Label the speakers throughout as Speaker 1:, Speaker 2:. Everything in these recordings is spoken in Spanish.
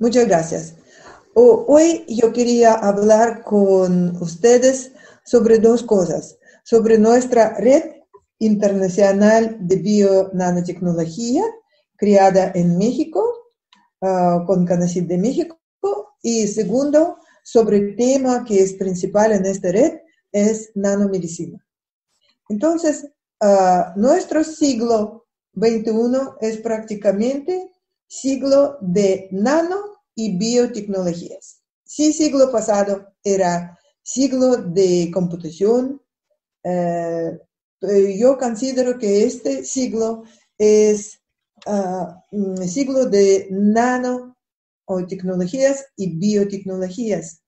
Speaker 1: Muchas gracias. Hoy yo quería hablar con ustedes sobre dos cosas, sobre nuestra red internacional de bio-nanotecnología creada en México, con CONACYT de México, y segundo, sobre el tema que es principal en esta red, es nanomedicina. Entonces, nuestro siglo XXI es prácticamente siglo de nano y biotecnologías. Sí, siglo pasado era siglo de computación. Yo considero que este siglo es siglo de nano o tecnologías y biotecnologías.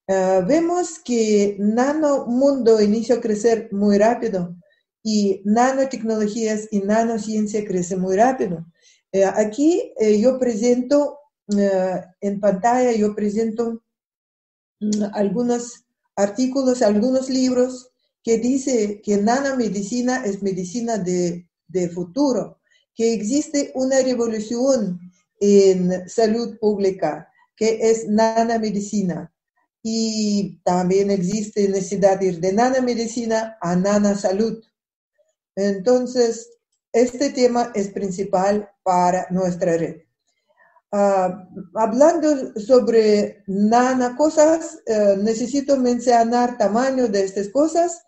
Speaker 1: Vemos que nano mundo inició a crecer muy rápido y nanotecnologías y nanociencia crecen muy rápido. Aquí yo presento en pantalla, yo presento algunos artículos, algunos libros que dice que nanomedicina es medicina de futuro, que existe una revolución en salud pública, que es nanomedicina. Y también existe necesidad de ir de nanomedicina a nanosalud. Entonces, este tema es principal para nuestra red. Hablando sobre nanocosas, necesito mencionar tamaño de estas cosas.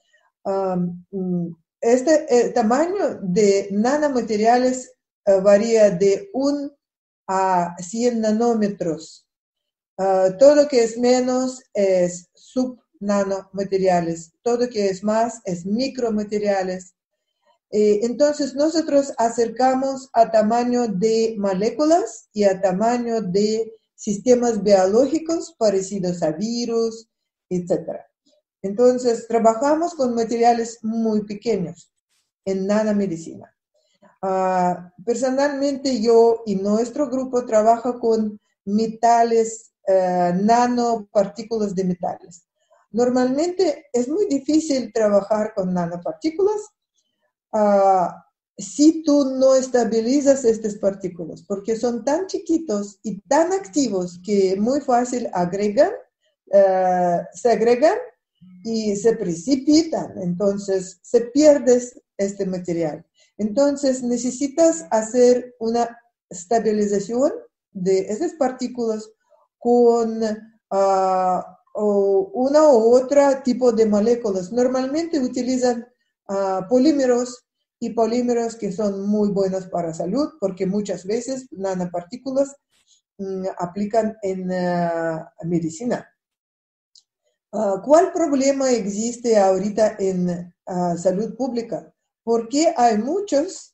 Speaker 1: Este tamaño de nanomateriales varía de 1 a 100 nanómetros. Todo lo que es menos es subnanomateriales, todo lo que es más es micromateriales. Entonces nosotros acercamos a tamaño de moléculas y a tamaño de sistemas biológicos parecidos a virus, etc. Entonces trabajamos con materiales muy pequeños en nanomedicina. Personalmente yo y nuestro grupo trabaja con metales, nanopartículas de metales. Normalmente es muy difícil trabajar con nanopartículas si tú no estabilizas estas partículas, porque son tan chiquitos y tan activos que muy fácil se agregan y se precipitan, entonces se pierde este material. Entonces necesitas hacer una estabilización de esas partículas con una u otra tipo de moléculas. Normalmente utilizan polímeros y polímeros que son muy buenos para salud porque muchas veces nanopartículas aplican en medicina. ¿Cuál problema existe ahorita en salud pública? Porque hay muchos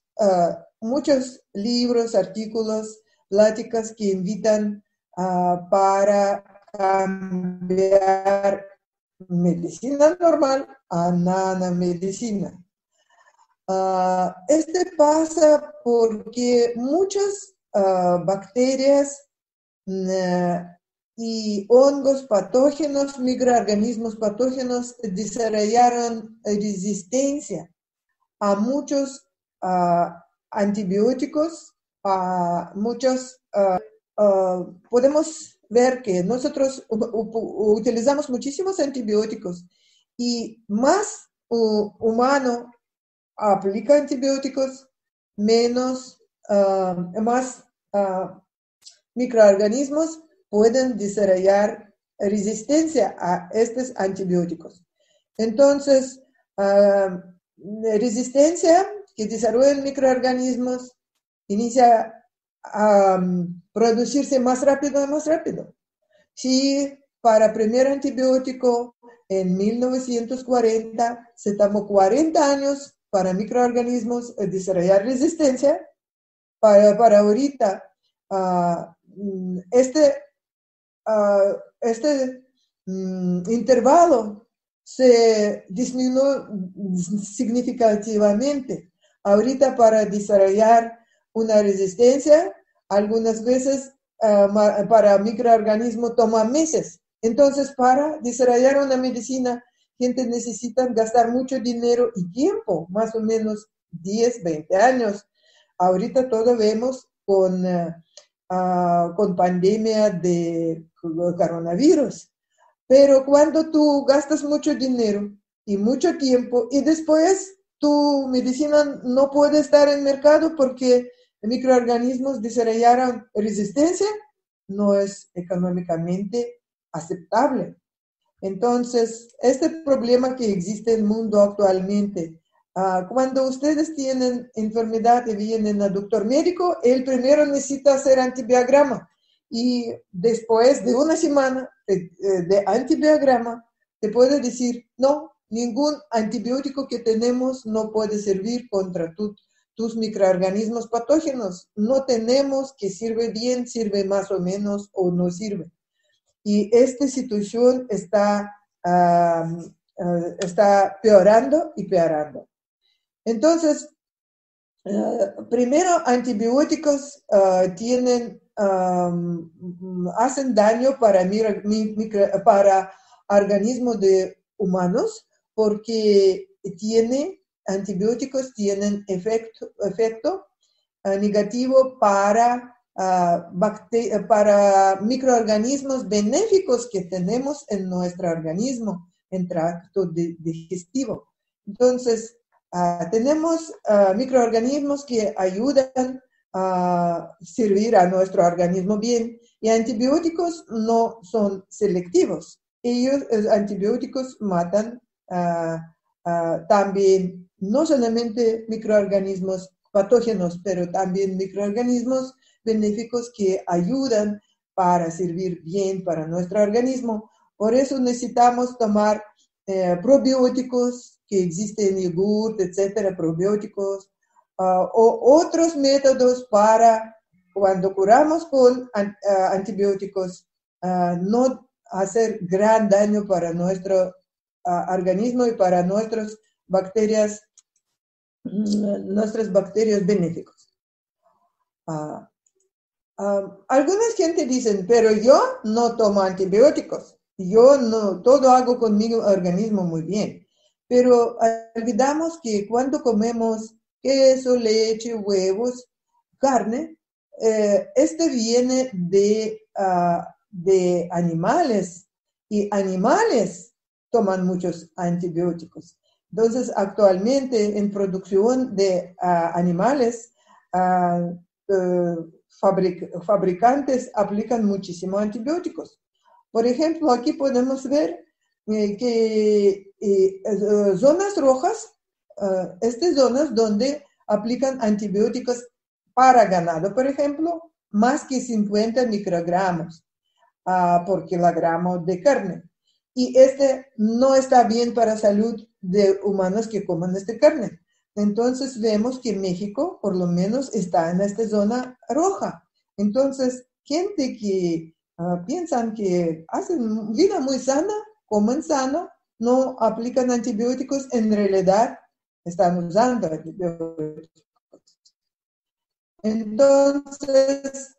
Speaker 1: libros, artículos, pláticas que invitan para cambiar medicina normal a nanomedicina. Este pasa porque muchas bacterias y hongos patógenos, microorganismos patógenos desarrollaron resistencia a muchos antibióticos, a muchos, podemos ver que nosotros utilizamos muchísimos antibióticos y más humano aplica antibióticos, menos, más microorganismos pueden desarrollar resistencia a estos antibióticos. Entonces, resistencia que desarrollan microorganismos inicia a producirse más rápido y más rápido. Si para el primer antibiótico en 1940 se tomó 40 años para microorganismos desarrollar resistencia, para ahorita este intervalo se disminuyó significativamente. Ahorita para desarrollar una resistencia, algunas veces para microorganismos toma meses. Entonces, para desarrollar una medicina, gente necesita gastar mucho dinero y tiempo, más o menos 10, 20 años. Ahorita todo vemos con con pandemia de coronavirus. Pero cuando tú gastas mucho dinero y mucho tiempo y después tu medicina no puede estar en el mercado porque microorganismos desarrollaron resistencia, no es económicamente aceptable. Entonces, este problema que existe en el mundo actualmente, cuando ustedes tienen enfermedad y vienen al doctor médico, él primero necesita hacer antibiograma y después de una semana de antibiograma te puede decir, no, ningún antibiótico que tenemos no puede servir contra tus microorganismos patógenos. No tenemos que sirve bien, sirve más o menos o no sirve. Y esta situación está peorando y peorando. Entonces, primero, antibióticos hacen daño para organismos de humanos porque antibióticos tienen efecto negativo para microorganismos benéficos que tenemos en nuestro organismo, en tracto digestivo. Entonces, tenemos microorganismos que ayudan a servir a nuestro organismo bien y antibióticos no son selectivos. Antibióticos matan también no solamente microorganismos patógenos, pero también microorganismos benéficos que ayudan para servir bien para nuestro organismo. Por eso necesitamos tomar probióticos que existen en yogur, etcétera, probióticos, o otros métodos para cuando curamos con antibióticos, no hacer gran daño para nuestro organismo y para nuestras bacterias benéficos. Algunas gente dicen, pero yo no tomo antibióticos, yo no, todo hago con mi organismo muy bien. Pero olvidamos que cuando comemos queso, leche, huevos, carne, este viene de animales y animales toman muchos antibióticos. Entonces, actualmente en producción de animales, fabricantes aplican muchísimos antibióticos. Por ejemplo, aquí podemos ver que zonas rojas, estas zonas donde aplican antibióticos para ganado, por ejemplo, más que 50 microgramos por kilogramo de carne. Y este no está bien para la salud de humanos que coman esta carne. Entonces vemos que México, por lo menos, está en esta zona roja. Entonces, gente que piensan que hacen vida muy sana, comen sano, no aplican antibióticos, en realidad están usando antibióticos. Entonces,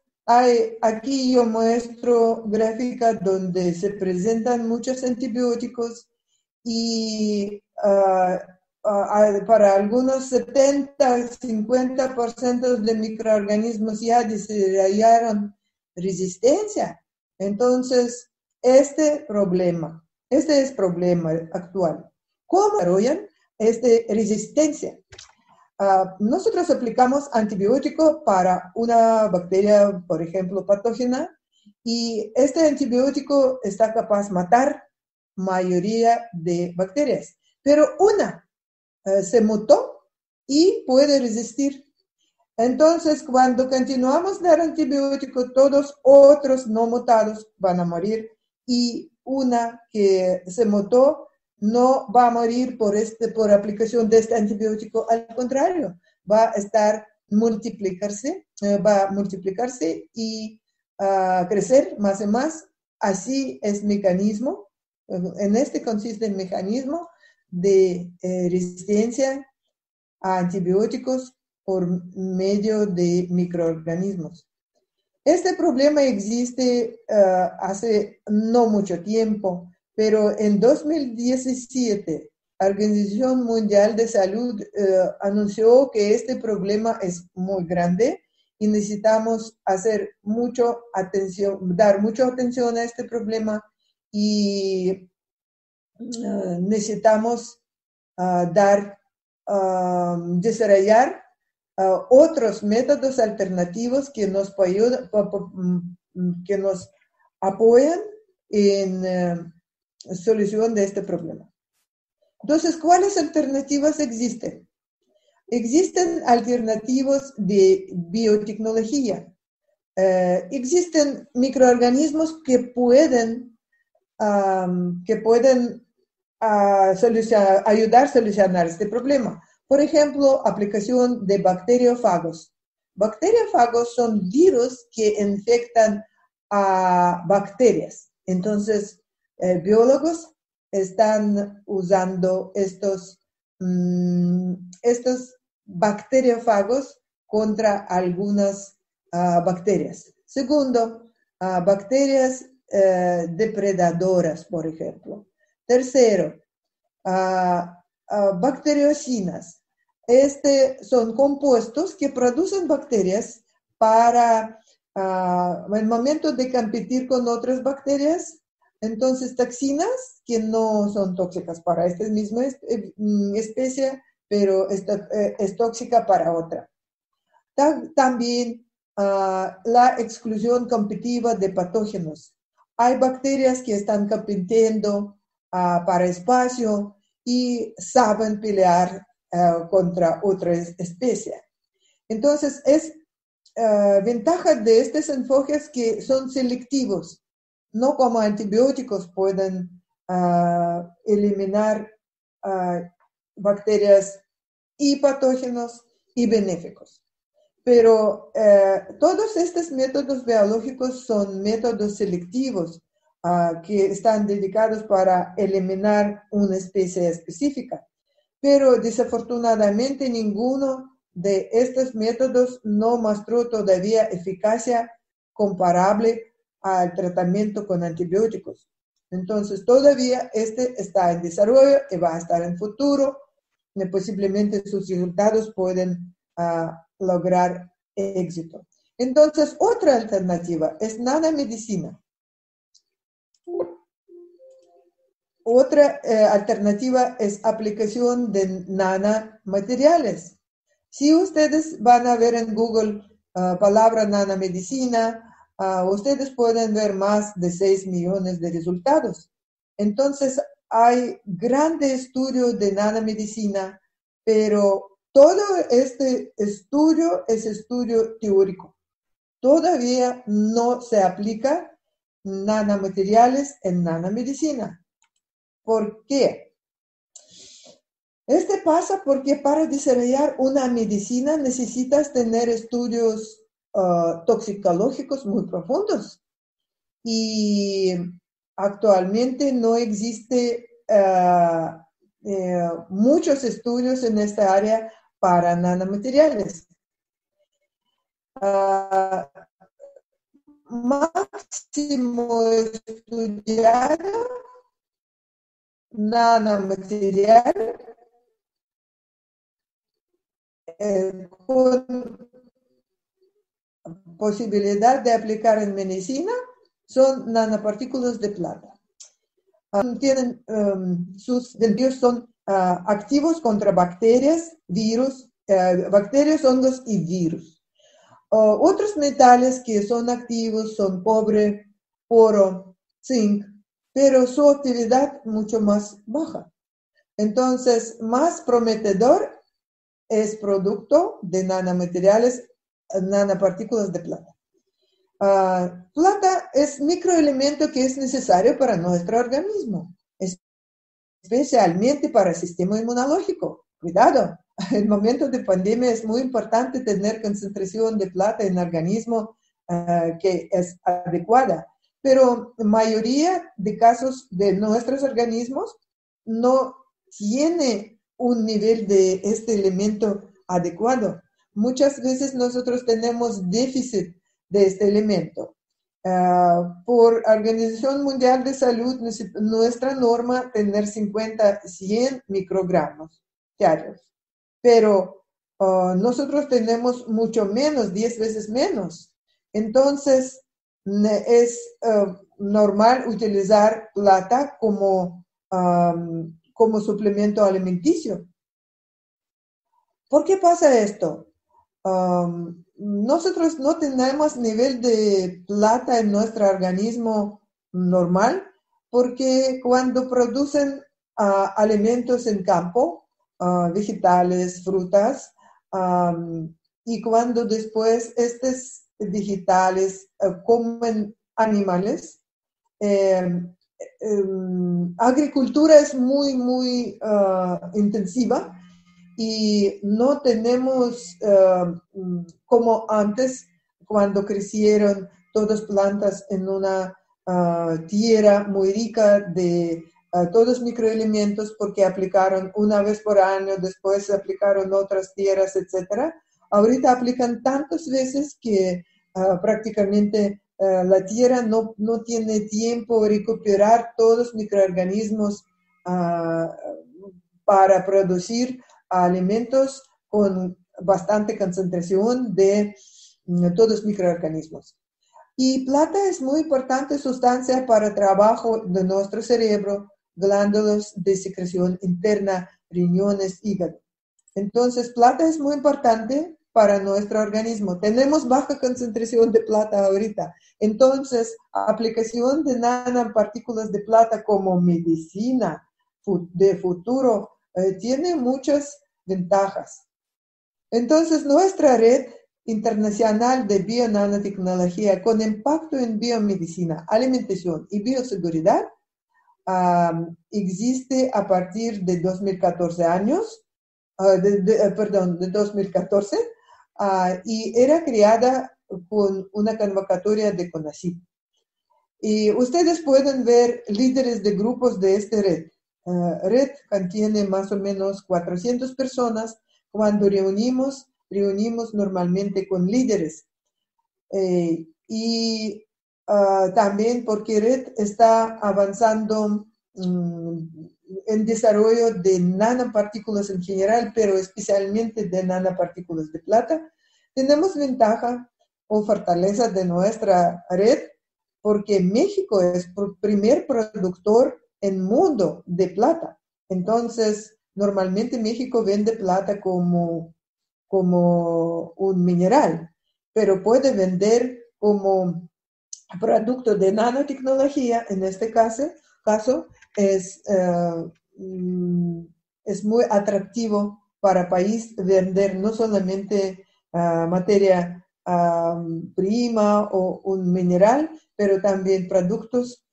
Speaker 1: aquí yo muestro gráficas donde se presentan muchos antibióticos y para algunos 70-50% de microorganismos ya desarrollaron resistencia. Entonces, este es problema actual. ¿Cómo desarrollan esta resistencia? Nosotros aplicamos antibiótico para una bacteria, por ejemplo, patógena, y este antibiótico está capaz de matar mayoría de bacterias, pero una se mutó y puede resistir. Entonces, cuando continuamos dar antibiótico, todos otros no mutados van a morir y una que se mutó no va a morir por aplicación de este antibiótico, al contrario, va a multiplicarse y crecer más y más. Así es el mecanismo. En este consiste el mecanismo de resistencia a antibióticos por medio de microorganismos. Este problema existe hace no mucho tiempo, pero en 2017 la Organización Mundial de Salud anunció que este problema es muy grande y necesitamos dar mucha atención a este problema y necesitamos desarrollar otros métodos alternativos que que nos apoyan en solución de este problema. Entonces, ¿cuáles alternativas existen? Existen alternativas de biotecnología. Existen microorganismos que pueden ayudar a solucionar este problema. Por ejemplo, aplicación de bacteriófagos. Bacteriófagos son virus que infectan a bacterias. Entonces, biólogos están usando estos bacteriófagos contra algunas bacterias. Segundo, bacterias depredadoras, por ejemplo. Tercero, bacteriocinas. Son compuestos que producen bacterias para en el momento de competir con otras bacterias. Entonces, toxinas que no son tóxicas para esta misma especie, pero es tóxica para otra. También la exclusión competitiva de patógenos. Hay bacterias que están compitiendo para espacio y saben pelear contra otra especie. Entonces, ventaja de estos enfoques que son selectivos. No como antibióticos pueden eliminar bacterias y patógenos y benéficos. Pero todos estos métodos biológicos son métodos selectivos que están dedicados para eliminar una especie específica. Pero desafortunadamente ninguno de estos métodos no mostró todavía eficacia comparable al tratamiento con antibióticos. Entonces, todavía está en desarrollo y va a estar en futuro. Posiblemente sus resultados pueden lograr éxito. Entonces, otra alternativa es nanomedicina. Otra alternativa es aplicación de nanomateriales. Si ustedes van a ver en Google palabra nanomedicina, ustedes pueden ver más de 6 millones de resultados. Entonces, hay grandes estudios de nanomedicina, pero todo este estudio es estudio teórico. Todavía no se aplica nanomateriales en nanomedicina. ¿Por qué? Pasa porque para desarrollar una medicina necesitas tener estudios toxicológicos muy profundos. Y actualmente no existe muchos estudios en esta área para nanomateriales. Máximo estudiado nanomaterial con posibilidad de aplicar en medicina son nanopartículas de plata. Sus desvíos son activos contra bacterias, virus, bacterias, hongos y virus. Otros metales que son activos son cobre, oro, zinc, pero su actividad mucho más baja. Entonces, más prometedor es producto de nanomateriales, nanopartículas de plata. Plata es microelemento que es necesario para nuestro organismo, especialmente para el sistema inmunológico. Cuidado, en momentos de pandemia es muy importante tener concentración de plata en el organismo que es adecuada, pero la mayoría de casos de nuestros organismos no tiene un nivel de este elemento adecuado. Muchas veces nosotros tenemos déficit de este elemento. Por Organización Mundial de Salud, nuestra norma tener 100 microgramos diarios. Pero nosotros tenemos mucho menos, 10 veces menos. Entonces, es normal utilizar plata como suplemento alimenticio. ¿Por qué pasa esto? Nosotros no tenemos nivel de plata en nuestro organismo normal porque cuando producen alimentos en campo, vegetales, frutas, y cuando después estos vegetales comen animales, agricultura es muy, muy intensiva y no tenemos como antes, cuando crecieron todas plantas en una tierra muy rica de todos microelementos porque aplicaron una vez por año, después aplicaron otras tierras, etc. Ahorita aplican tantas veces que prácticamente la tierra no tiene tiempo de recuperar todos los microorganismos para producir alimentos con bastante concentración de todos los microorganismos. Y plata es muy importante sustancia para el trabajo de nuestro cerebro, glándulas de secreción interna, riñones, hígado. Entonces, plata es muy importante para nuestro organismo. Tenemos baja concentración de plata ahorita. Entonces, aplicación de nanopartículas de plata como medicina de futuro tiene muchas ventajas. Entonces, nuestra red internacional de bionanotecnología con impacto en biomedicina, alimentación y bioseguridad existe a partir de 2014 de 2014 y era creada con una convocatoria de CONACYT. Y ustedes pueden ver líderes de grupos de esta red. Red contiene más o menos 400 personas. Cuando reunimos normalmente con líderes. También porque Red está avanzando en desarrollo de nanopartículas en general, pero especialmente de nanopartículas de plata. Tenemos ventaja o fortaleza de nuestra red porque México es el primer productor en mundo de plata. Entonces, normalmente México vende plata como un mineral, pero puede vender como producto de nanotecnología. En este caso es muy atractivo para el país vender no solamente materia prima o un mineral, pero también productos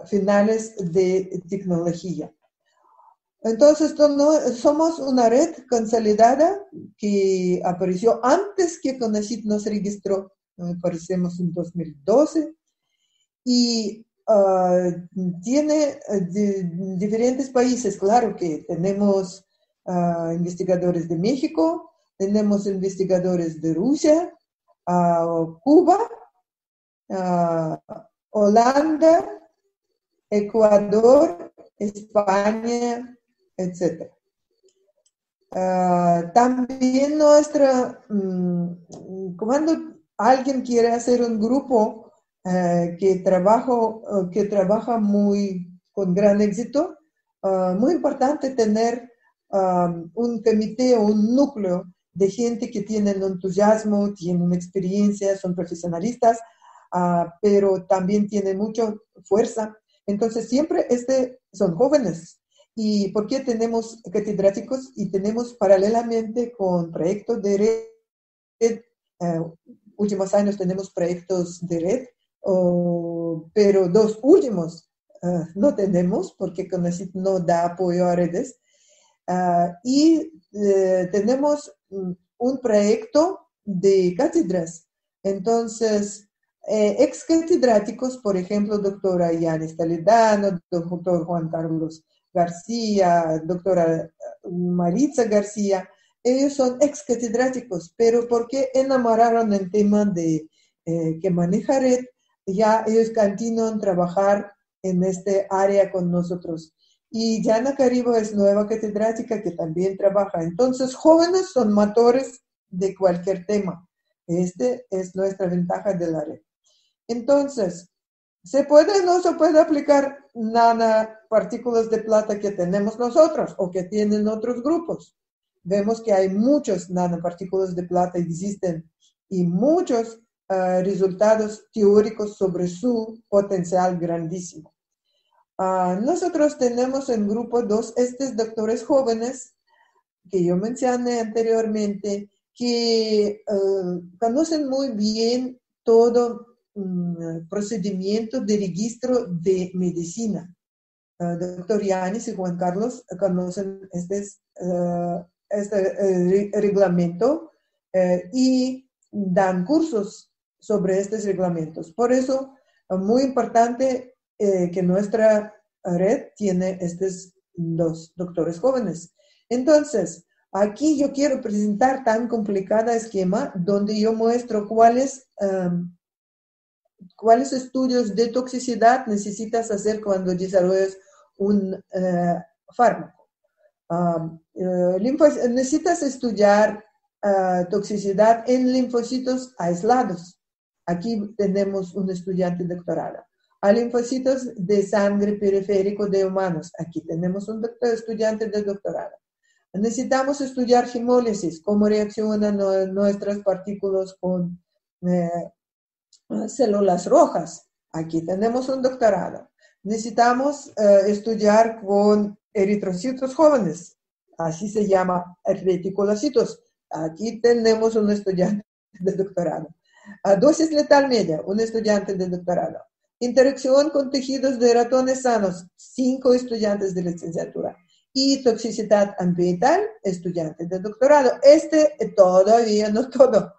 Speaker 1: finales de tecnología. Entonces, somos una red consolidada que apareció antes que CONACYT nos registró, aparecemos en 2012, y tiene diferentes países. Claro que tenemos investigadores de México, tenemos investigadores de Rusia, Cuba, Holanda, Ecuador, España, etc. También cuando alguien quiere hacer un grupo que trabaja con gran éxito, muy importante tener un comité o un núcleo de gente que tienen entusiasmo, tienen experiencia, son profesionalistas, pero también tienen mucha fuerza. Entonces, siempre son jóvenes. ¿Y por qué tenemos catedráticos? Y tenemos paralelamente con proyectos de red, últimos años tenemos proyectos de red, pero los últimos no tenemos porque CONACYT no da apoyo a redes. Y tenemos un proyecto de cátedras. Entonces, ex catedráticos, por ejemplo, doctora Yanis Toledano, doctor Juan Carlos García, doctora Maritza García, ellos son ex catedráticos, pero porque enamoraron el tema de que maneja red, ya ellos continúan trabajar en este área con nosotros. Y Jana Caribo es nueva catedrática que también trabaja. Entonces, jóvenes son motores de cualquier tema. Este es nuestra ventaja de la red. Entonces, ¿se puede o no se puede aplicar nanopartículas de plata que tenemos nosotros o que tienen otros grupos? Vemos que hay muchos nanopartículas de plata existen y muchos resultados teóricos sobre su potencial grandísimo. Nosotros tenemos en grupo estos doctores jóvenes que yo mencioné anteriormente, que conocen muy bien todo procedimiento de registro de medicina. Doctor Yanis y Juan Carlos conocen este reglamento y dan cursos sobre estos reglamentos. Por eso, muy importante que nuestra red tiene estos dos doctores jóvenes. Entonces, aquí yo quiero presentar tan complicado esquema donde yo muestro cuáles estudios de toxicidad necesitas hacer cuando desarrollas un fármaco. Necesitas estudiar toxicidad en linfocitos aislados. Aquí tenemos un estudiante doctorado. A linfocitos de sangre periférico de humanos. Aquí tenemos un estudiante de doctorado. Necesitamos estudiar hemólisis, cómo reaccionan nuestras partículas con células rojas. Aquí tenemos un doctorado. Necesitamos estudiar con eritrocitos jóvenes. Así se llama reticulocitos. Aquí tenemos un estudiante de doctorado. Dosis letal media, un estudiante de doctorado. Interacción con tejidos de ratones sanos, 5 estudiantes de licenciatura. Y toxicidad ambiental, estudiante de doctorado. Todavía no todo.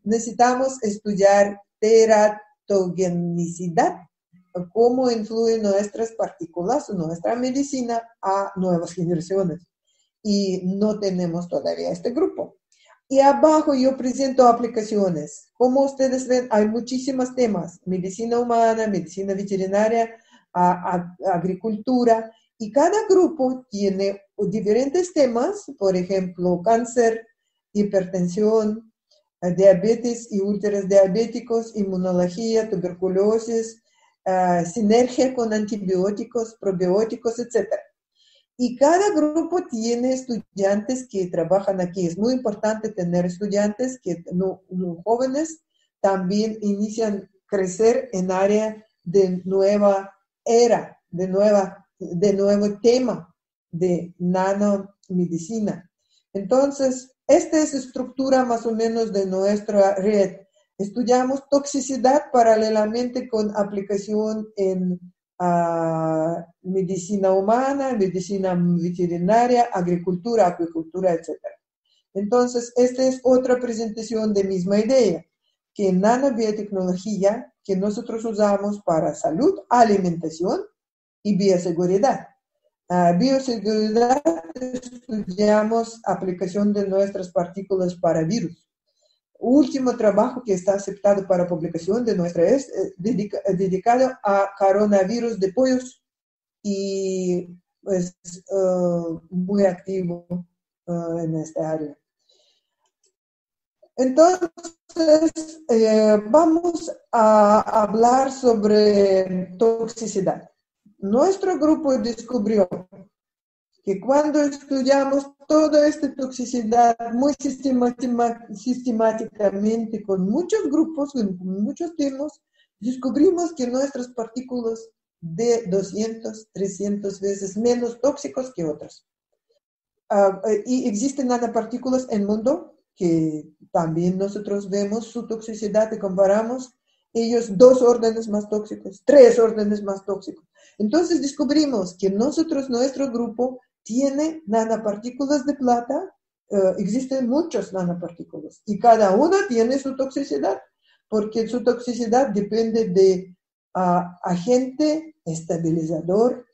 Speaker 1: Necesitamos estudiar teratogenicidad, cómo influyen nuestras partículas, nuestra medicina a nuevas generaciones. Y no tenemos todavía este grupo. Y abajo yo presento aplicaciones. Como ustedes ven, hay muchísimos temas. Medicina humana, medicina veterinaria, agricultura. Y cada grupo tiene diferentes temas, por ejemplo, cáncer, hipertensión, diabetes y úlceras diabéticos, inmunología, tuberculosis, sinergia con antibióticos, probióticos, etc. Y cada grupo tiene estudiantes que trabajan aquí. Es muy importante tener estudiantes que jóvenes también inician a crecer en área de nueva era, de nuevo tema de nanomedicina. Entonces, esta es la estructura más o menos de nuestra red. Estudiamos toxicidad paralelamente con aplicación en medicina humana, medicina veterinaria, agricultura, acuicultura, etc. Entonces, esta es otra presentación de misma idea, que nanobiotecnología que nosotros usamos para salud, alimentación y bioseguridad. Bioseguridad, estudiamos aplicación de nuestras partículas para virus. Último trabajo que está aceptado para publicación de nuestra es dedicado a coronavirus de pollos y es muy activo en esta área. Entonces, vamos a hablar sobre toxicidad. Nuestro grupo descubrió que cuando estudiamos toda esta toxicidad muy sistemáticamente con muchos grupos, con muchos temas, descubrimos que nuestras partículas de 200, 300 veces menos tóxicos que otras. Y existen nanopartículas en el mundo que también nosotros vemos su toxicidad y comparamos ellos 2 órdenes más tóxicos, 3 órdenes más tóxicos. Entonces descubrimos que nuestro grupo tiene nanopartículas de plata, existen muchos nanopartículas y cada una tiene su toxicidad, porque su toxicidad depende de agente estabilizador,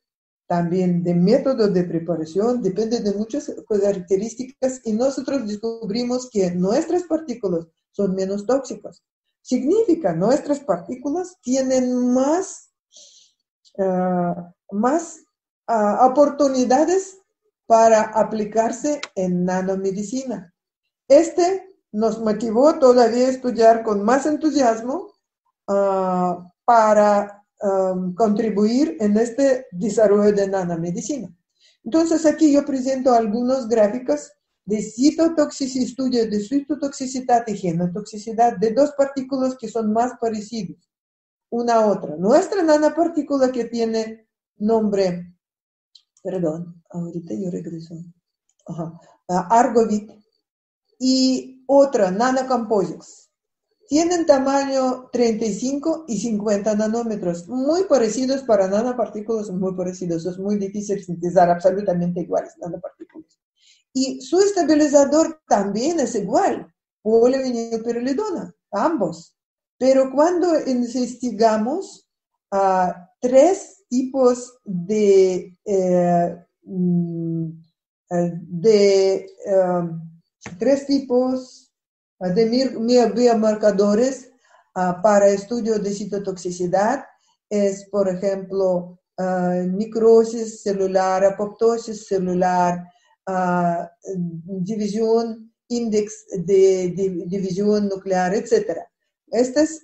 Speaker 1: también de método de preparación, depende de muchas características y nosotros descubrimos que nuestras partículas son menos tóxicas. Significa, nuestras partículas tienen más oportunidades para aplicarse en nanomedicina. Nos motivó todavía a estudiar con más entusiasmo para contribuir en este desarrollo de nanomedicina. Entonces aquí yo presento algunos gráficos de estudio de citotoxicidad y genotoxicidad de dos partículas que son más parecidos una a otra. Nuestra nanopartícula que tiene nombre, perdón, ahorita yo regreso, Argovit, y otra, Nanocomposites. Tienen tamaño 35 y 50 nanómetros, muy parecidos para nanopartículas, muy parecidos. Es muy difícil sintetizar absolutamente iguales nanopartículas. Y su estabilizador también es igual, polivinilpirrolidona, ambos. Pero cuando investigamos tres tipos de biomarcadores para estudio de citotoxicidad, es, por ejemplo, necrosis celular, apoptosis celular, división, índice de división nuclear, etc. Estos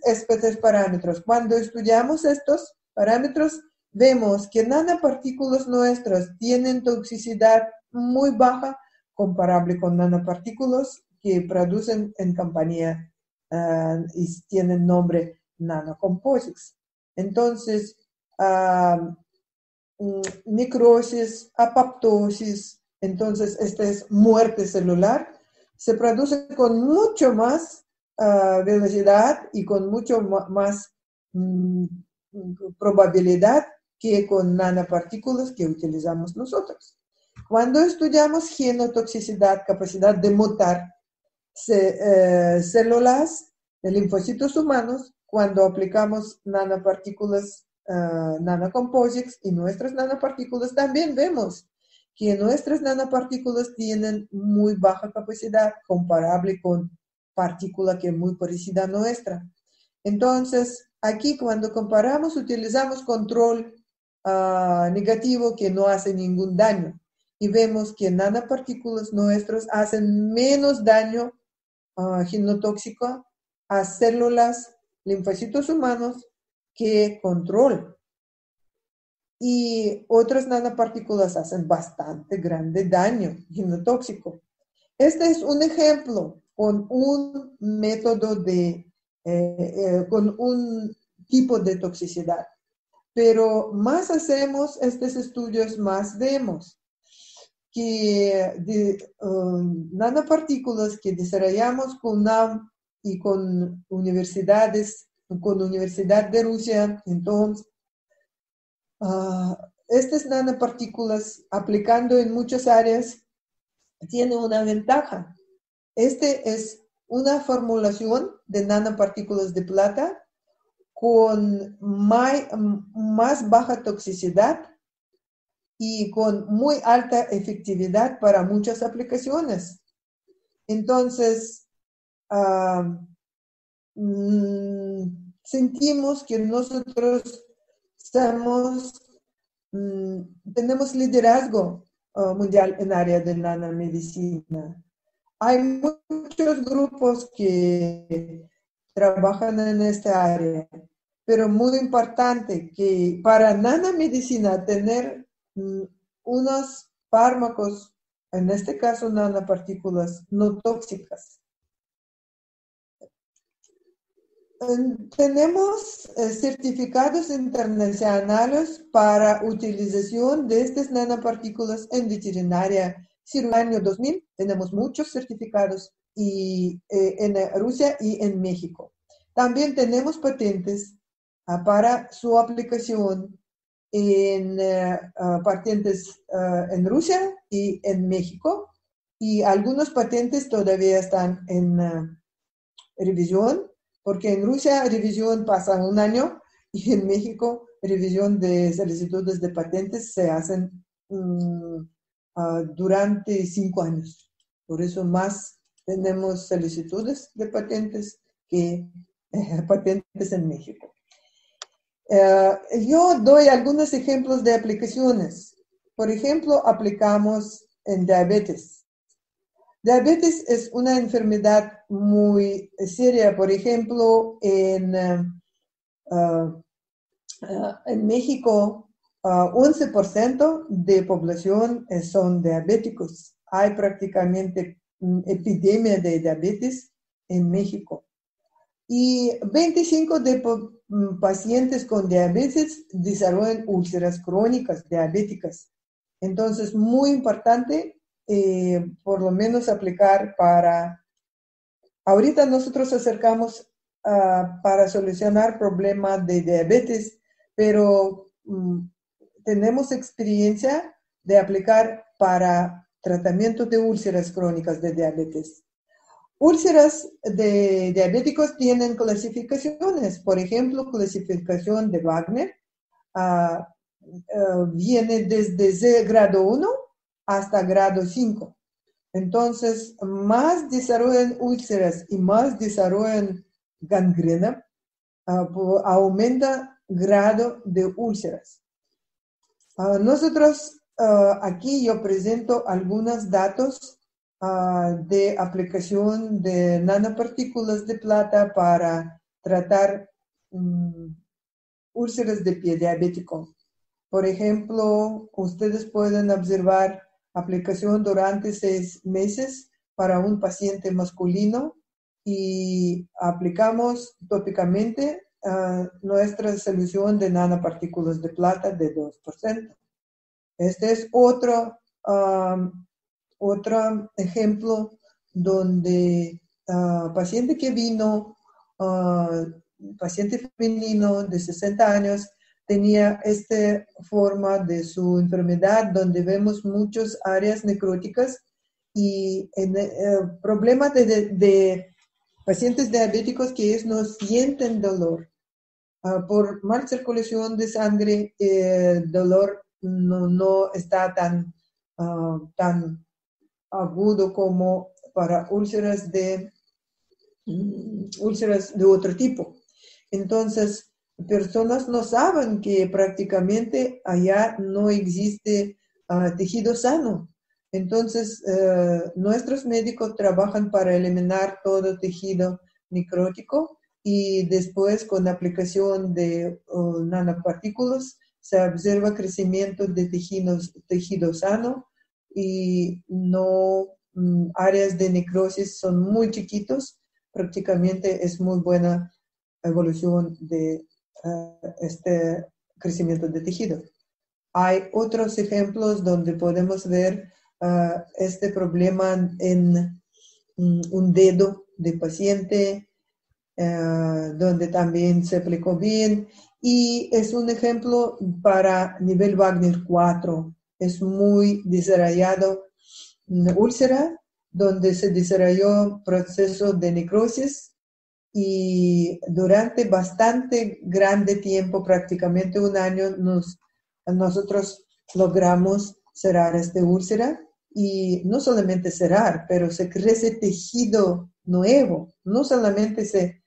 Speaker 1: parámetros. Cuando estudiamos estos parámetros, vemos que nanopartículas nuestras tienen toxicidad muy baja comparable con nanopartículas que producen en compañía y tienen nombre nanocomposites. Entonces, necrosis, apoptosis, entonces esta es muerte celular, se produce con mucho más velocidad y con mucho más probabilidad que con nanopartículas que utilizamos nosotros. Cuando estudiamos genotoxicidad, capacidad de mutar células de linfocitos humanos, cuando aplicamos nanopartículas, nanocomposites y nuestras nanopartículas, también vemos que nuestras nanopartículas tienen muy baja capacidad comparable con partícula que es muy parecida a nuestra. Entonces, aquí cuando comparamos, utilizamos control negativo que no hace ningún daño. Y vemos que nanopartículas nuestras hacen menos daño genotóxico a células, linfocitos humanos que control. Y otras nanopartículas hacen bastante grande daño genotóxico. Este es un ejemplo con un método con un tipo de toxicidad. Pero más hacemos estos estudios, más vemos que nanopartículas que desarrollamos con UNAM y con universidades, con la Universidad de Rusia, entonces, estas nanopartículas aplicando en muchas áreas tienen una ventaja. Este es una formulación de nanopartículas de plata con más baja toxicidad y con muy alta efectividad para muchas aplicaciones. Entonces, sentimos que nosotros tenemos liderazgo mundial en área de nanomedicina. Hay muchos grupos que trabajan en esta área, pero muy importante que para nanomedicina tener unos fármacos, en este caso nanopartículas no tóxicas. Tenemos certificados internacionales para utilización de estas nanopartículas en veterinaria. En el año 2000 tenemos muchos certificados en Rusia y en México. También tenemos patentes para su aplicación en patentes en Rusia y en México, y algunos patentes todavía están en revisión, porque en Rusia revisión pasa un año y en México revisión de solicitudes de patentes se hacen durante 5 años. Por eso más tenemos solicitudes de patentes que patentes en México. Yo doy algunos ejemplos de aplicaciones. por ejemplo, aplicamos en diabetes. Diabetes es una enfermedad muy seria. Por ejemplo, en México, 11% de población son diabéticos. Hay prácticamente epidemia de diabetes en México. Y 25 de pacientes con diabetes desarrollan úlceras crónicas diabéticas. Entonces, muy importante, por lo menos aplicar para... Ahorita nosotros acercamos para solucionar problemas de diabetes, pero tenemos experiencia de aplicar para tratamiento de úlceras crónicas de diabetes. Úlceras de diabéticos tienen clasificaciones. Por ejemplo, clasificación de Wagner viene desde grado 1 hasta grado 5. Entonces, más desarrollan úlceras y más desarrollan gangrena, aumenta grado de úlceras. Nosotros aquí yo presento algunos datos de aplicación de nanopartículas de plata para tratar úlceras de pie diabético. Por ejemplo, ustedes pueden observar aplicación durante 6 meses para un paciente masculino y aplicamos tópicamente nuestra solución de nanopartículas de plata de 2%. Este es otro ejemplo donde paciente que vino, paciente femenino de 60 años, tenía esta forma de su enfermedad donde vemos muchas áreas necróticas y el problema de pacientes diabéticos que es no sienten dolor. Por mal circulación de sangre, el dolor no está tan agudo como para úlceras de otro tipo. Entonces, personas no saben que prácticamente allá no existe tejido sano. Entonces, nuestros médicos trabajan para eliminar todo tejido necrótico y después con aplicación de nanopartículas se observa crecimiento de tejido sano y no áreas de necrosis son muy chiquitos. Prácticamente es muy buena evolución de este crecimiento de tejido. Hay otros ejemplos donde podemos ver este problema en un dedo de paciente, donde también se aplicó bien, y es un ejemplo para nivel Wagner 4. Es muy desarrollado una úlcera, donde se desarrolló proceso de necrosis y durante bastante grande tiempo, prácticamente un año, nosotros logramos cerrar esta úlcera y no solamente cerrar, pero se crece tejido nuevo, no solamente se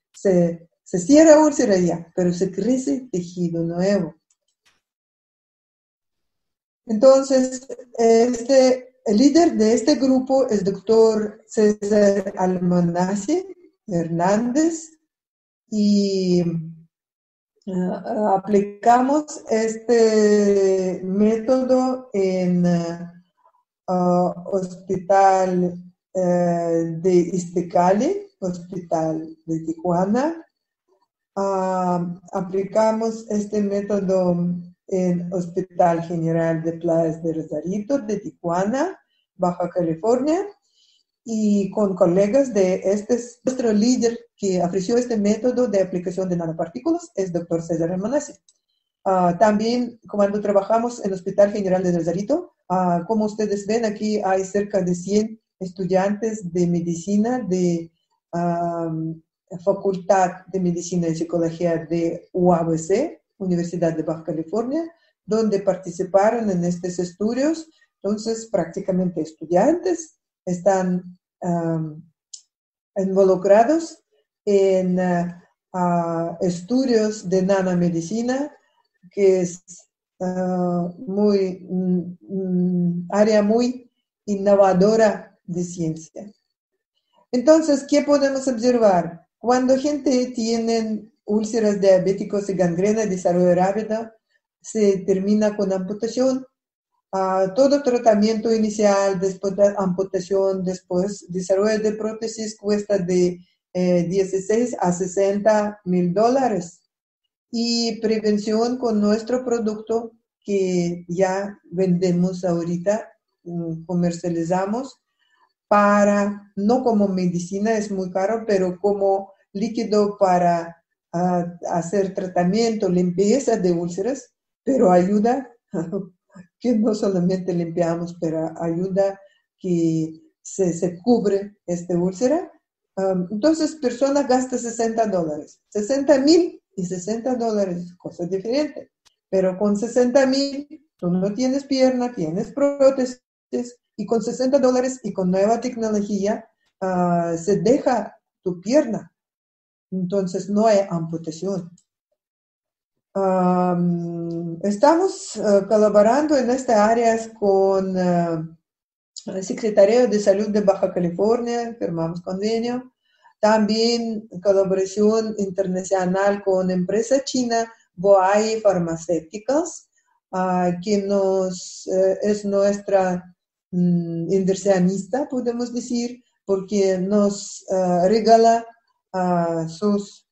Speaker 1: cierra úlcera ya, pero se crece tejido nuevo. Entonces, el líder de este grupo es el doctor César Almanacci Hernández y aplicamos este método en hospital de Iztacali, hospital de Tijuana. Aplicamos este método en Hospital General de Playas de Rosarito de Tijuana, Baja California, y con colegas de nuestro líder que ofreció este método de aplicación de nanopartículas es doctor César Hermanacci. También cuando trabajamos en el Hospital General de Rosarito, como ustedes ven aquí hay cerca de 100 estudiantes de medicina de Facultad de Medicina y Psicología de UABC, Universidad de Baja California, donde participaron en estos estudios. Entonces, prácticamente estudiantes están involucrados en estudios de nanomedicina, que es área muy innovadora de ciencia. Entonces, ¿qué podemos observar? Cuando gente tiene úlceras diabéticos y gangrena de desarrollo rápido, se termina con amputación. Todo tratamiento inicial, después de amputación, después desarrollo de prótesis cuesta de 16 a $60,000. Y prevención con nuestro producto que ya vendemos ahorita, comercializamos, para, no como medicina, es muy caro, pero como líquido para hacer tratamiento, limpieza de úlceras, pero ayuda que no solamente limpiamos, pero ayuda que se cubre esta úlcera. Entonces, persona gasta $60. 60,000 y $60, cosa diferente. Pero con 60,000, tú no tienes pierna, tienes prótesis, y con $60 y con nueva tecnología, se deja tu pierna. Entonces, no hay amputación. Estamos colaborando en estas áreas con el Secretario de Salud de Baja California, firmamos convenio. También colaboración internacional con empresa china Boai Pharmaceuticals, que es nuestra inversionista, podemos decir, porque nos regala sus